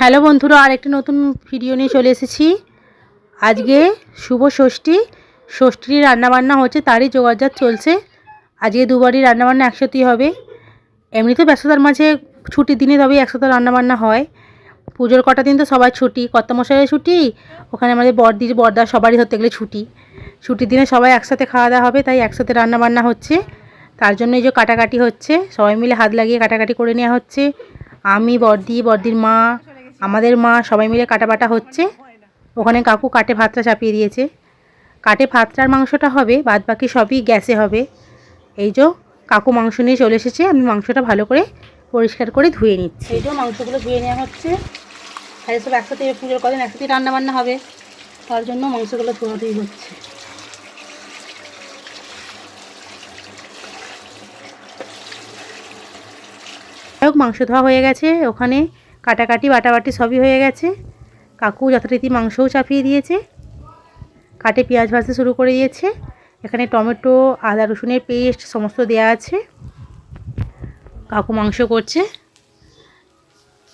Hello বন্ধুরা, আরেকটি নতুন ভিডিও নিয়ে চলে এসেছি। আজকে শুভ ষষ্ঠী। ষষ্ঠীর রান্নাবান্না হচ্ছে, তারই জোগাড়জাত চলছে। আজকে দুবারই রান্নাবান্না একসাথেই হবে। এমনিতে ব্যস্ততার মাঝে ছুটির দিনে তবেই একসাথে রান্নাবান্না হয়। পুজোর কটা দিন তো সবার ছুটি, কর্তামশাইয়ের ছুটি, ওখানে আমাদের বর্দা সবারই ধরতে গেলে ছুটি। ছুটির দিনে সবাই একসাথে খাওয়া দাওয়া হবে, তাই একসাথে রান্নাবান্না হচ্ছে। তার জন্য এই যে কাটাকাটি হচ্ছে, সবাই মিলে হাত লাগিয়ে কাটাকাটি করে নেওয়া হচ্ছে। আমি, বর্দির মা, আমাদের মা সবাই মিলে কাটাবাটা হচ্ছে। ওখানে কাকু কাটে ভাতটা চাপিয়ে দিয়েছে। কাটে ভাতটার মাংসটা হবে, বাদ বাকি সবই গ্যাসে হবে। এই যে কাকু মাংস নিয়ে চলে এসেছে, আমি মাংসটা ভালো করে পরিষ্কার করে ধুয়ে নিচ্ছি। এই যে মাংসগুলো ধুয়ে নেওয়া হচ্ছে, আর সব একসাথে পুজোর কদিন একসাথে রান্নাবান্না হবে, তার জন্য মাংসগুলো ধোয়াধুয়ি হচ্ছে। মাংস ধোয়া হয়ে গেছে, ওখানে কাটাকাটি বাটাবাটি সবই হয়ে গেছে। কাকু যথারীতি মাংসও চাপিয়ে দিয়েছে, কাটে পেঁয়াজ ভাজতে শুরু করে দিয়েছে। এখানে টমেটো, আদা রসুনের পেস্ট সমস্ত দেয়া আছে। কাকু মাংস করছে।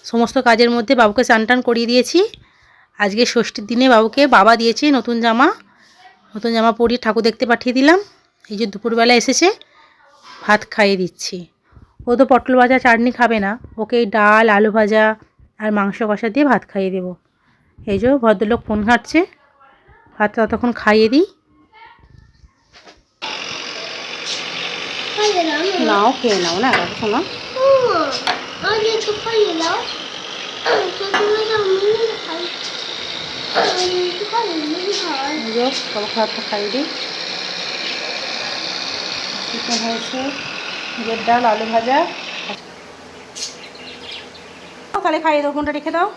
সমস্ত কাজের মধ্যে বাবুকে চান টান করিয়ে দিয়েছি। আজকে ষষ্ঠীর দিনে বাবুকে বাবা দিয়েছে নতুন জামা পরিয়ে ঠাকুর দেখতে পাঠিয়ে দিলাম। এই যে দুপুরবেলা এসেছে, ভাত খাইয়ে দিচ্ছি। ও তো পটল ভাজা চাটনি খাবে না, ওকে ডাল, আলু ভাজা আর মাংস কষা দিয়ে ভাত খাইয়ে দেবো। এই যে ভদ্রলোক ফোন ঘাঁটছে, ভাতটা ততক্ষণ খাইয়ে দিই। নাও খেয়ে নাও না শোনা। ভাতটা খাইয়ে দিই। চিকেন হয়েছে, মুগের ডাল, আলু ভাজা। তাহলে খাইয়ে দাও, কোনটা রেখে দাও।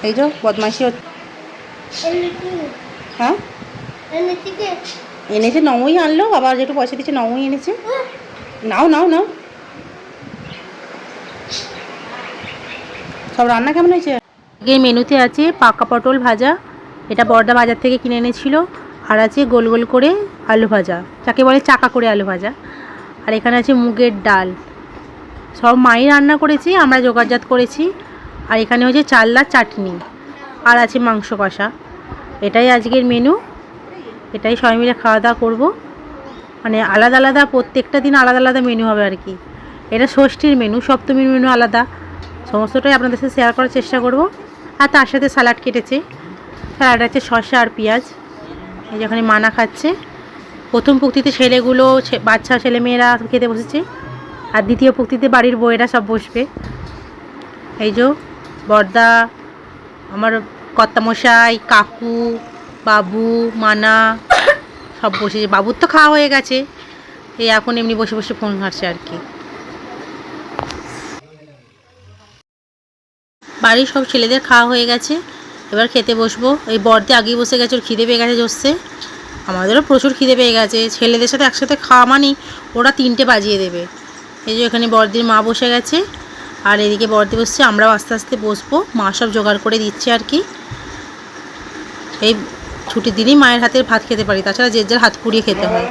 এই যে বদমাইশি হচ্ছে। হ্যাঁ এনেছে, নমই আনলো, আবার যেটু পয়সা দিচ্ছে নমই এনেছে। নাও নাও নাও। সব রান্না কেমন হয়েছে? এই মেনুতে আছে পাকা পটল ভাজা, এটা বর্দা বাজার থেকে কিনে এনেছিল। আর আছে গোল গোল করে আলু ভাজা, যাকে বলে চাকা করে আলু ভাজা। আর এখানে আছে মুগের ডাল। সব মাই রান্না করেছি, আমরা জোগাড়জাত করেছি। আর এখানে হচ্ছে চালনার চাটনি, আর আছে মাংস কষা। এটাই আজকের মেনু, এটাই সবাই মিলে খাওয়া দাওয়া করবো। মানে আলাদা আলাদা প্রত্যেকটা দিন আলাদা আলাদা মেনু হবে আর কি। এটা ষষ্ঠীর মেনু, সপ্তমীর মেনু আলাদা। সমস্তটাই আপনাদের সাথে শেয়ার করার চেষ্টা করব। আর তার সাথে স্যালাড কেটেছে, স্যালাড আছে শসা আর পেঁয়াজ। এই যেখানে মানা খাচ্ছে। প্রথম পক্তিতে ছেলেগুলো, বাচ্চা ছেলেমেয়েরা খেতে বসেছে, আর দ্বিতীয় পক্তিতে বাড়ির বউয়েরা সব বসবে। এই যে বর্দা, আমার কর্তামশাই, কাকু, বাবু, মানা সব বসেছে। বাবুর তো খাওয়া হয়ে গেছে, এই এখন এমনি বসে বসে ফোন ঘাঁটছে আর কি। বাড়ির সব ছেলেদের খাওয়া হয়ে গেছে, এবার খেতে বসবো। এই বর্দে আগেই বসে গেছে, ওর খিদে পেয়ে গেছে জোরসে। আমাদেরও প্রচুর খিদে পেয়ে গেছে। ছেলেদের সাথে একসাথে খাওয়া মানি ওরা 3টে বাজিয়ে দেবে। এই যে এখানে বর্দির মা বসে গেছে, আর এদিকে বর্দি বসছে, আমরাও আস্তে আস্তে বসবো। মা সব জোগাড় করে দিচ্ছে আর কি। এই ছুটির দিনই মায়ের হাতের ভাত খেতে পারি, তাছাড়া যে যার হাত পুড়িয়ে খেতে হয়।